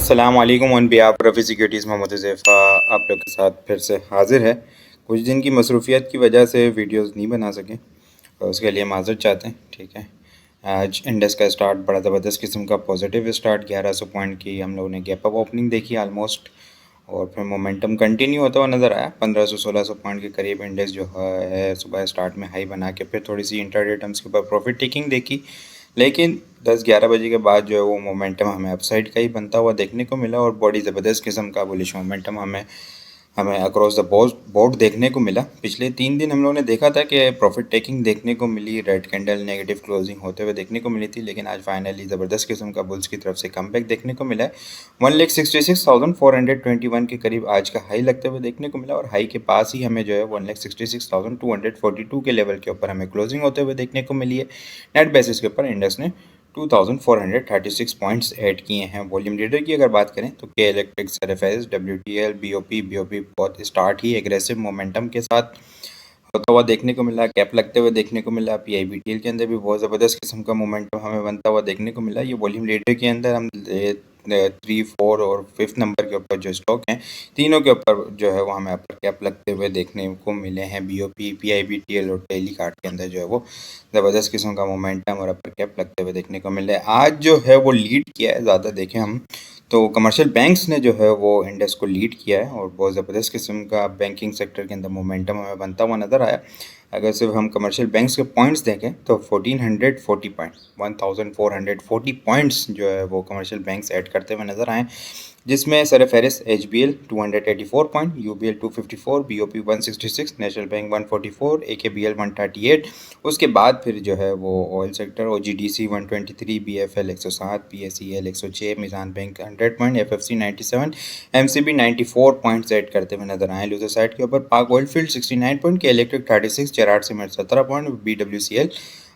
अस्सलाम वालेकुम on behalf Rafi securities Mohammad Huzaifa आप लोग के साथ फिर से हाज़िर है। कुछ दिन की मसरूफ़ियत की वजह से वीडियोस नहीं बना सके और उसके लिए माज़रत चाहते हैं। ठीक है, आज इंडेक्स का स्टार्ट बड़ा ज़बरदस्त किस्म का पॉजिटिव स्टार्ट 1100 पॉइंट की हम लोगों ने गैप अप ओपनिंग देखी आलमोस्ट, और फिर मोमेंटम कंटिन्यू होता हुआ नज़र आया। 1500-1600 पॉइंट के करीब इंडेक्स जो है सुबह स्टार्ट में हाई बना के फिर थोड़ी सी इंटरडे टर्म्स के ऊपर प्रॉफिट टेकिंग देखी, लेकिन 10-11 बजे के बाद जो है वो मोमेंटम हमें अपसाइड का ही बनता हुआ देखने को मिला और बड़ी ज़बरदस्त किस्म का बुलिश मोमेंटम हमें हमें अक्रॉस द बोर्ड देखने को मिला। पिछले 3 दिन हम लोगों ने देखा था कि प्रॉफिट टेकिंग देखने को मिली, रेड कैंडल नेगेटिव क्लोजिंग होते हुए देखने को मिली थी, लेकिन आज फाइनली ज़बरदस्त किस्म का बुल्स की तरफ से कमबैक देखने को मिला है। 1,66,421 के करीब आज का हाई लगते हुए देखने को मिला और हाई के पास ही हमें जो है 1,66,242 के लेवल के ऊपर हमें क्लोजिंग होते हुए देखने को मिली है। नेट बेसिस के ऊपर इंडेक्स ने 2436 पॉइंट्स ऐड किए हैं। वॉल्यूम लीडर की अगर बात करें तो के इलेक्ट्रिक, सरफेस, WTL, BOP बहुत स्टार्ट ही एग्रेसिव मोमेंटम के साथ होता हुआ देखने को मिला, कैप लगते हुए देखने को मिला। PIBTL के अंदर भी बहुत ज़बरदस्त किस्म का मोमेंटम हमें बनता हुआ देखने को मिला। ये वॉल्यूम लीडर के अंदर हम 3, 4 और 5th नंबर के ऊपर जो स्टॉक हैं, तीनों के ऊपर जो है वो हमें अपर कैप लगते हुए देखने को मिले हैं। BOP, PIBTL और टेली कार्ड के अंदर जो है वो ज़बरदस्त किस्म का मोमेंटम और अपर कैप लगते हुए देखने को मिले। आज जो है वो लीड किया है, ज़्यादा देखें हम तो कमर्शियल बैंक्स ने जो है वो इंडेक्स को लीड किया है और बहुत ज़बरदस्त किस्म का बैंकिंग सेक्टर के अंदर मोमेंटम हमें बनता हुआ नज़र आया। अगर सिर्फ हम कमर्शियल बैंक्स के पॉइंट्स देखें तो 1440 पॉइंट 1440 पॉइंट्स जो है वो कमर्शियल बैंक्स ऐड करते हुए नज़र आए, जिसमें सरफेरिस HBL 284 point, UBL 254, BOP 166, national bank 144, AKBL 138। उसके बाद फिर जो है वो oil sector OGDC 123, BFL 107, PSEL 106, Meezan bank 100 point, FFC 97, MCB 94 points add करते हुए नजर आए। लूजर साइड के ऊपर Pak oil field 69 point, K electric 36, Cherat cement 17 point, BWCL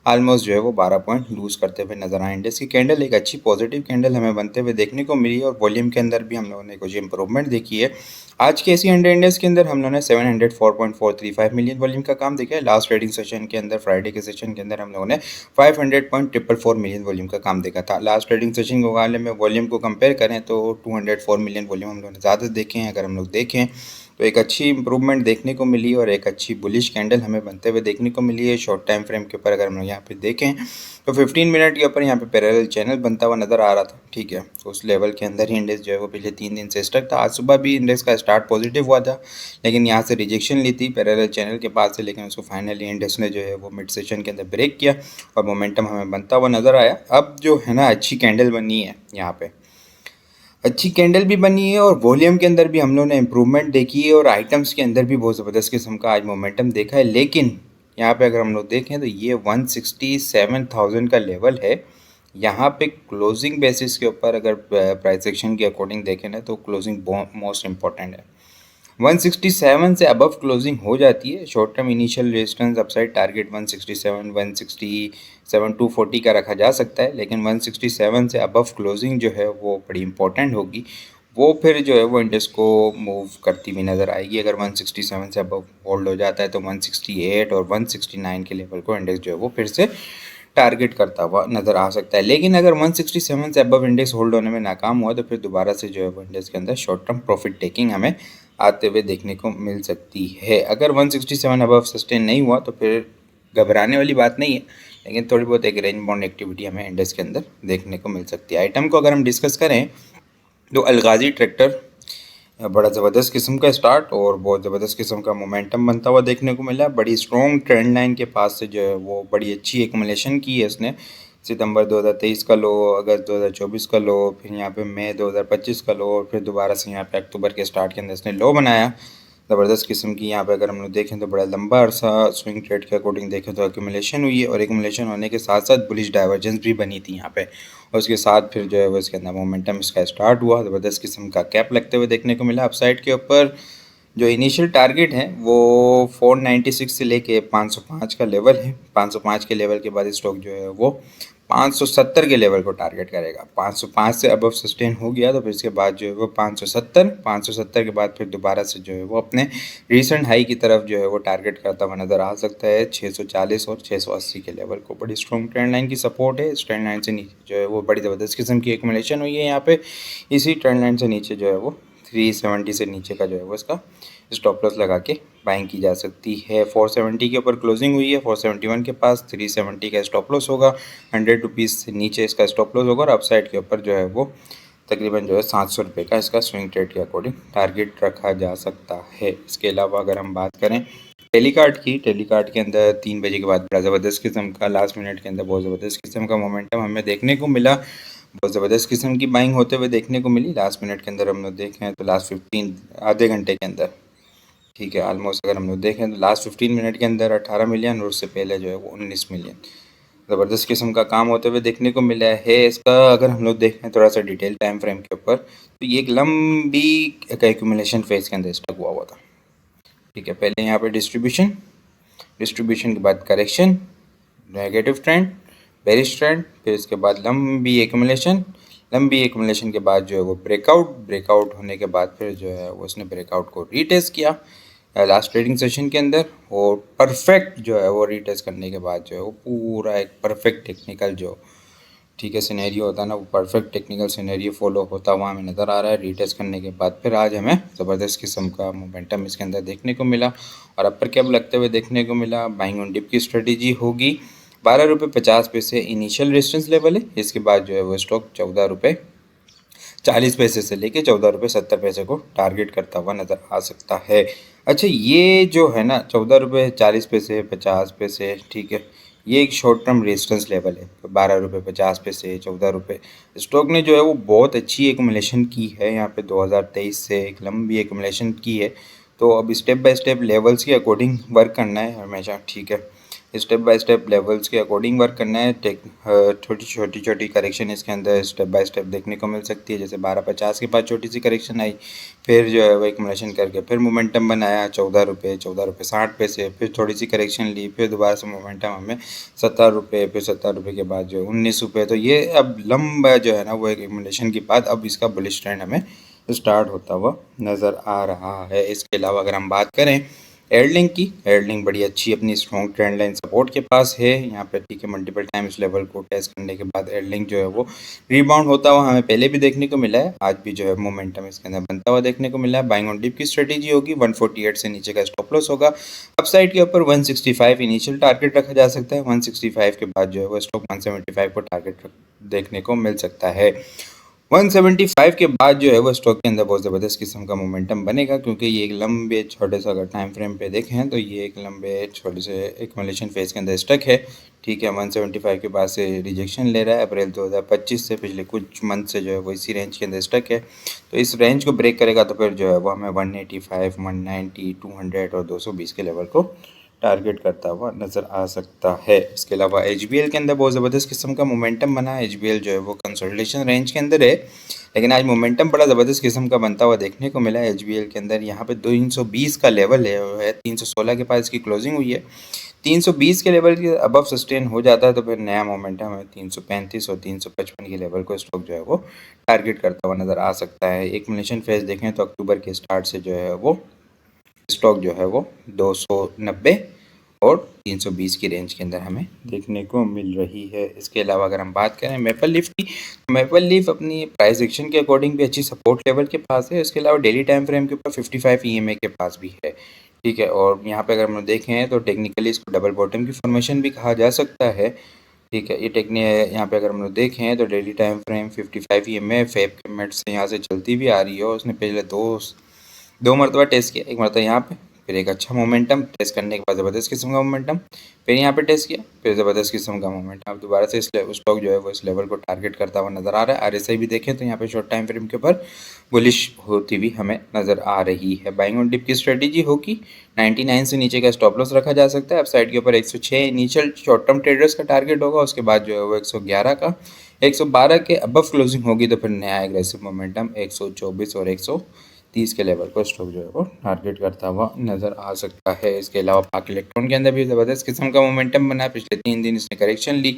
almost जो है वो 12 पॉइंट लूज करते हुए नजर आए। इंडेक्स की कैंडल एक अच्छी पॉजिटिव कैंडल हमें बनते हुए देखने को मिली और वॉल्यूम के अंदर भी हम लोगों ने कुछ इंप्रूवमेंट देखी है। आज के एसी 100 इंडेक्स के अंदर हम लोगों ने 704.435 मिलियन वॉल्यूम का काम देखा है। लास्ट ट्रेडिंग सेशन के अंदर, फ्राइडे के सेशन के अंदर हम लोगों ने 500.444 मिलियन वॉल्यूम का काम देखा था। लास्ट ट्रेडिंग सेशन के मुकाबले में वॉल्यूम को कंपेयर करें तो 204 मिलियन वॉल्यूम हम लोगों ने ज़्यादा देखे हैं। अगर हम लोग देखें तो एक अच्छी इंप्रूवमेंट देखने को मिली और एक अच्छी बुलिश कैंडल हमें बनते हुए देखने को मिली है। शॉर्ट टाइम फ्रेम के ऊपर अगर हम लोग यहाँ पे देखें तो 15 मिनट के ऊपर यहाँ पे पैरेलल चैनल बनता हुआ नज़र आ रहा था। ठीक है, तो उस लेवल के अंदर ही इंडेक्स जो है वो पिछले 3 दिन से स्टक था। आज सुबह भी इंडेक्स का स्टार्ट पॉजिटिव हुआ था, लेकिन यहाँ से रिजेक्शन ली थी पैरेलल चैनल के पास से, लेकिन उसको फाइनली इंडेक्स ने जो है वो मिड सेशन के अंदर ब्रेक किया और मोमेंटम हमें बनता हुआ नज़र आया। अब जो है ना अच्छी कैंडल बनी है, यहाँ पे अच्छी कैंडल भी बनी है और वॉल्यूम के अंदर भी हम लोगों ने इम्प्रूवमेंट देखी है और आइटम्स के अंदर भी बहुत ज़बरदस्त किस्म का आज मोमेंटम देखा है। लेकिन यहाँ पे अगर हम लोग देखें तो ये 167,000 का लेवल है। यहाँ पे क्लोजिंग बेसिस के ऊपर अगर प्राइस एक्शन के अकॉर्डिंग देखें ना तो क्लोजिंग मोस्ट इम्पॉर्टेंट है। 167 से अबव क्लोजिंग हो जाती है, short term initial resistance upside target 167, 167 240 का रखा जा सकता है, लेकिन 167 से अबव क्लोजिंग जो है वो बड़ी इंपॉर्टेंट होगी। वो फिर जो है वो इंडेक्स को मूव करती हुई नज़र आएगी। अगर 167 से अबव होल्ड हो जाता है तो 168 और 169 के लेवल को इंडेक्स जो है वो फिर से टारगेट करता हुआ नज़र आ सकता है। लेकिन अगर 167 से अबव इंडेक्स होल्ड होने में नाकाम हुआ तो फिर दोबारा से जो है वो इंडेक्स के अंदर शॉर्ट टर्म प्रॉफिट टेकिंग हमें आते हुए देखने को मिल सकती है। अगर 167 अबव सस्टेन नहीं हुआ तो फिर घबराने वाली बात नहीं है, लेकिन थोड़ी बहुत एक रेंज बाउंड एक्टिविटी हमें इंडेक्स के अंदर देखने को मिल सकती है। आइटम को अगर हम डिस्कस करें तो अलगाजी ट्रैक्टर बड़ा ज़बरदस्त किस्म का स्टार्ट और बहुत ज़बरदस्त किस्म का मोमेंटम बनता हुआ देखने को मिला। बड़ी स्ट्रॉन्ग ट्रेंड लाइन के पास से जो है वो बड़ी अच्छी एकमुलेशन की है इसने। सितंबर 2023 का लो, अगस्त 2024 का लो, फिर यहाँ पे मई 2025 का लो और फिर दोबारा से यहाँ पे अक्टूबर के स्टार्ट के अंदर इसने लो बनाया। ज़बरदस्त किस्म की यहाँ पे अगर हम लोग देखें तो बड़ा लंबा अरसा स्विंग ट्रेड के अकॉर्डिंग देखें तो एक्यूमुलेशन हुई है और एक्यूमुलेशन होने के साथ साथ बुलिश डाइवर्जेंस भी बनी थी यहाँ पे, और उसके साथ फिर जो है वो इसके अंदर मोमेंटम इसका स्टार्ट हुआ। ज़बरदस्त किस्म का कैप लगते हुए देखने को मिला। अपसाइड के ऊपर जो इनिशियल टारगेट है वो 496 से लेके 505 का लेवल है। 505 के लेवल के बाद स्टॉक जो है वो 570 के लेवल को टारगेट करेगा। 505 से अबव सस्टेन हो गया तो फिर इसके बाद जो है वो 570 के बाद फिर दोबारा से जो है वो अपने रीसेंट हाई की तरफ जो है वो टारगेट करता हुआ नज़र आ सकता है। 640 और 680 के लेवल को बड़ी स्ट्रॉन्ग ट्रेंड लाइन की सपोर्ट है। इस ट्रेंड लाइन से नीचे जो है वो बड़ी ज़बरदस्त किस्म की एक्यूमुलेशन हुई है यहाँ पे। इसी ट्रेंड लाइन से नीचे जो है वो 370 से नीचे का जो है वो इसका स्टॉप लॉस लगा के बाइंग की जा सकती है। 470 के ऊपर क्लोजिंग हुई है। 471 के पास 370 का स्टॉप लॉस होगा। 100 रुपीज़ से नीचे इसका स्टॉप लॉस होगा और अपसाइड के ऊपर जो है वो तकरीबन जो है 700 रुपये का इसका स्विंग ट्रेड के अकॉर्डिंग टारगेट रखा जा सकता है। इसके अलावा अगर हम बात करें टेलीकार्ड की, टेलीकार्ड के अंदर 3 बजे के बाद बड़ा ज़बरदस्त किस्म का लास्ट मिनट के अंदर बहुत ज़बरदस्त किस्म का मोमेंटम हमें देखने को मिला। बहुत ज़बरदस्त किस्म की बाइंग होते हुए देखने को मिली। लास्ट मिनट के अंदर हम लोग देखें तो लास्ट 15 आधे घंटे के अंदर, ठीक है, ऑलमोस्ट अगर हम लोग देखें तो लास्ट 15 मिनट के अंदर 18 मिलियन और उससे पहले जो है वो 19 मिलियन ज़बरदस्त किस्म का काम होते हुए देखने को मिला है। इसका अगर हम लोग देखें थोड़ा सा डिटेल टाइम फ्रेम के ऊपर तो ये एक लंबी एक्यूमुलेशन फेज के अंदर स्टक हुआ था, ठीक है। पहले यहाँ पे डिस्ट्रीब्यूशन के बाद correction, negative trend, bearish trend, फिर इसके बाद लंबी एक्यूमुलेशन के बाद जो है वो ब्रेकआउट होने के बाद फिर जो है वो उसने ब्रेकआउट को रीटेस्ट किया लास्ट ट्रेडिंग सेशन के अंदर और परफेक्ट जो है वो रीटेस्ट करने के बाद जो है वो पूरा एक परफेक्ट टेक्निकल जो, ठीक है, सिनेरियो होता है ना, वो परफेक्ट टेक्निकल सिनेरियो फॉलो होता हुआ हमें नज़र आ रहा है। रीटेस्ट करने के बाद फिर आज हमें ज़बरदस्त किस्म का मोमेंटम इसके अंदर देखने को मिला और अपर कैप लगते हुए देखने को मिला। बाइंग ऑन डिप की स्ट्रेटेजी होगी। 12 रुपये 50 पैसे इनिशियल रेजिस्टेंस लेवल है। इसके बाद जो है वो स्टॉक 14 रुपये 40 पैसे से लेके 14 रुपये 70 पैसे को टारगेट करता हुआ नज़र आ सकता है। अच्छा, ये जो है ना 14 रुपये 40 पैसे 50 पैसे, ठीक है, ये एक शॉर्ट टर्म रेजिस्टेंस लेवल है। 12 रुपये 50 पैसे 14 रुपये स्टॉक ने जो है वो बहुत अच्छी एक्यूमुलेशन की है यहाँ पे 2023 से एक लंबी एक्यूमुलेशन की है। तो अब स्टेप बाय स्टेप लेवल्स के अकॉर्डिंग वर्क करना है हमेशा, ठीक है, स्टेप बाय स्टेप लेवल्स के अकॉर्डिंग वर्क करना है। छोटी करेक्शन इसके अंदर स्टेप बाय स्टेप देखने को मिल सकती है। जैसे 12.50 के बाद छोटी सी करेक्शन आई, फिर जो है वो एक्यूमुलेशन करके फिर मोमेंटम बनाया 14 रुपये 60 पैसे, फिर थोड़ी सी करेक्शन ली, फिर दोबारा से मोमेंटम हमें 70 रुपये, फिर 70 रुपये के बाद जो है 19 रुपये। तो ये अब लंबा जो है ना वो एक्यूमुलेशन के बाद अब इसका बुलिश ट्रेंड हमें स्टार्ट होता हुआ नज़र आ रहा है। इसके अलावा अगर हम बात करें एयरलिंक की, एयरलिंक बड़ी अच्छी अपनी स्ट्रॉन्ग ट्रेंड लाइन सपोर्ट के पास है यहाँ पे, ठीक है। मल्टीपल टाइम इस लेवल को टेस्ट करने के बाद एयरलिंक जो है वो रिबाउंड होता हुआ हमें पहले भी देखने को मिला है। आज भी जो है मोमेंटम इसके अंदर बनता हुआ देखने को मिला है। बाइंग ऑन डिप की स्ट्रेटेजी होगी। 148 से नीचे का स्टॉप लॉस होगा। अपसाइड के ऊपर 165 इनिशियल टारगेट रखा जा सकता है। 165 के बाद जो है वो स्टॉक 175 को टारगेट देखने को मिल सकता है। 175 के बाद जो है वो स्टॉक के अंदर बहुत ज़बरदस्त किस्म का मोमेंटम बनेगा, क्योंकि ये एक लंबे छोटे से अगर टाइम फ्रेम पे देखें तो ये एक लंबे छोटे से एक्यूमुलेशन फेज के अंदर स्टक है, ठीक है। 175 के बाद से रिजेक्शन ले रहा है। अप्रैल 2025 से पिछले कुछ मंथ से जो है वो इसी रेंज के अंदर स्टक है। तो इस रेंज को ब्रेक करेगा तो फिर जो है वो हमें 185, 190, 200 और 220 के लेवल को टारगेट करता हुआ नज़र आ सकता है। इसके अलावा HBL के अंदर बहुत ज़बरदस्त किस्म का मोमेंटम बना है। HBL जो है वो कंसोलिडेशन रेंज के अंदर है, लेकिन आज मोमेंटम बड़ा ज़बरदस्त किस्म का बनता हुआ देखने को मिला है। HBL के अंदर यहाँ पे 320 का लेवल है 316 के पास इसकी क्लोजिंग हुई है। 320 के लेवल के अबव सस्टेन हो जाता है तो फिर नया मोमेंटम है 335 और 355 के लेवल को स्टॉक जो है वो टारगेट करता हुआ नज़र आ सकता है। एक्यूमुलेशन फेज देखें तो अक्टूबर के स्टार्ट से जो है वो स्टॉक जो है वो 290 और 320 की रेंज के अंदर हमें देखने को मिल रही है। इसके अलावा अगर हम बात करें मेपल लीफ की, मेपल लीफ अपनी प्राइस एक्शन के अकॉर्डिंग भी अच्छी सपोर्ट लेवल के पास है। इसके अलावा डेली टाइम फ्रेम के ऊपर 55 EMA के पास भी है, ठीक है। और यहाँ पे अगर हम देखें तो टेक्निकली इसको डबल बॉटम की फॉर्मेशन भी कहा जा सकता है, ठीक है। ये टेक्निक यहाँ पे अगर हम लोग देखें तो daily time frame 55 EMA Feb के मिनट से यहाँ से चलती भी आ रही है और उसने पहले दो मरतबा टेस्ट किया। एक मरतबा यहाँ पे, फिर एक अच्छा मोमेंटम टेस्ट करने के बाद ज़बरदस्त किस्म का मोमेंटम, फिर यहाँ पे टेस्ट किया, फिर ज़बरदस्त किस्म का मोमेंटम। अब दोबारा से स्टॉक जो है वो इस लेवल को टारगेट करता हुआ नज़र आ रहा है। RSI भी देखें तो यहाँ पे शॉर्ट टाइम फ्रेम के ऊपर बुलिश होती हुई हमें नज़र आ रही है। बाइंग ऑन डिप की स्ट्रेटेजी होगी। 99 से नीचे का स्टॉप लॉस रखा जा सकता है। अपसाइड के ऊपर 106 इनिशियल शॉर्ट टर्म ट्रेडर्स का टारगेट होगा। उसके बाद जो है वो 111 का, 112 के अबव क्लोजिंग होगी तो फिर नया एग्रेसिव मोमेंटम 124 और 130 के लेवल को स्टॉक जो है वो टारगेट करता हुआ नज़र आ सकता है। इसके अलावा पाक इलेक्ट्रॉन के अंदर भी ज़बरदस्त किस्म का मोमेंटम बना है। पिछले 3 दिन इसने करेक्शन ली।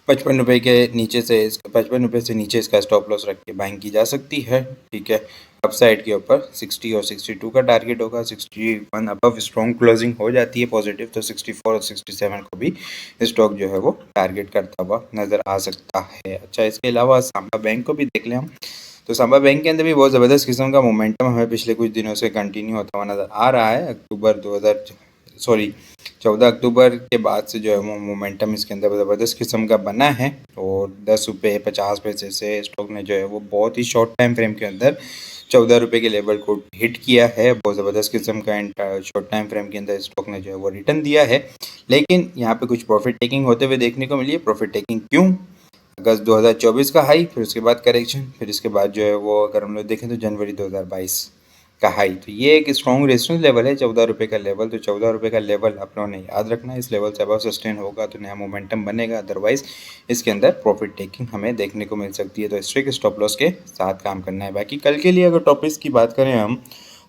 ₹55 के नीचे से इसका ₹55 से नीचे इसका स्टॉप लॉस रख के बाइंग की जा सकती है। ठीक है, अपसाइड के ऊपर 60 और 62 का टारगेट होगा। 61 अबव स्ट्रॉन्ग क्लोजिंग हो जाती है पॉजिटिव, तो 64 और 67 को भी स्टॉक जो है वो टारगेट करता हुआ नज़र आ सकता है। अच्छा, इसके अलावा सांबा बैंक को भी देख लें हम, तो सांबा बैंक के अंदर भी बहुत ज़बरदस्त किस्म का मोमेंटम हमें पिछले कुछ दिनों से कंटिन्यू होता हुआ नज़र आ रहा है। 14 अक्टूबर के बाद से जो है वो मोमेंटम इसके अंदर ज़बरदस्त किस्म का बना है, और ₹10.50 से स्टॉक ने जो है वो बहुत ही शॉर्ट टाइम फ्रेम के अंदर ₹14 के लेवल को हिट किया है। बहुत ज़बरदस्त किस्म का शॉर्ट टाइम फ्रेम के अंदर स्टॉक ने जो है वो रिटर्न दिया है, लेकिन यहाँ पे कुछ प्रॉफिट टेकिंग होते हुए देखने को मिली है। प्रॉफिट टेकिंग क्यों? अगस्त 2024 का हाई, फिर उसके बाद करेक्शन, फिर इसके बाद जो है वो अगर हम लोग देखें तो जनवरी 2022 का हाई। तो ये एक स्ट्रॉन्ग रेजिस्टेंस लेवल है ₹14 का लेवल। तो ₹14 का लेवल आप लोगों ने याद रखना है। इस लेवल से अबव सस्टेन होगा तो नया मोमेंटम बनेगा, अदरवाइज इसके अंदर प्रॉफिट टेकिंग हमें देखने को मिल सकती है। तो स्ट्रिक्ट स्टॉप लॉस के साथ काम करना है। बाकी कल के लिए अगर टॉपिक्स की बात करें हम,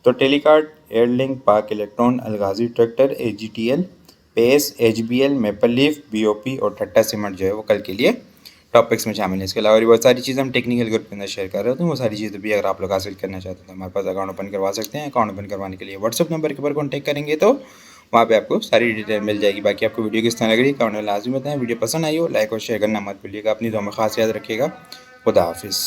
तो Telecard, Airlink, Pak electron, Alghazi tractor, AGTL, Pace, HBL, Maple Leaf, BOP और ठट्टा सीमेंट जो है वो कल के लिए टॉपिक्स में शामिल है। इसके अलावा भी बहुत सारी चीज़ें हम टेक्निकल ग्रुप के अंदर शेयर कर रहे होते हैं। वो सारी चीज़ें भी अगर आप लोग हासिल करना चाहते हैं तो हमारे पास अकाउंट ओपन करवा सकते हैं। अकाउंट ओपन करवाने के लिए व्हाट्सअप नंबर के ऊपर कॉन्टैक्ट करेंगे तो वहाँ पे आपको सारी डिटेल मिल जाएगी। बाकी आपको वीडियो किस तरह लग रही है कमेंट में लाजमी बताएं। वीडियो पसंद आई हो लाइक और शेयर करना मत भूलिएगा। अपनी दुआ में खास याद रखिएगा। खुदा हाफिज़।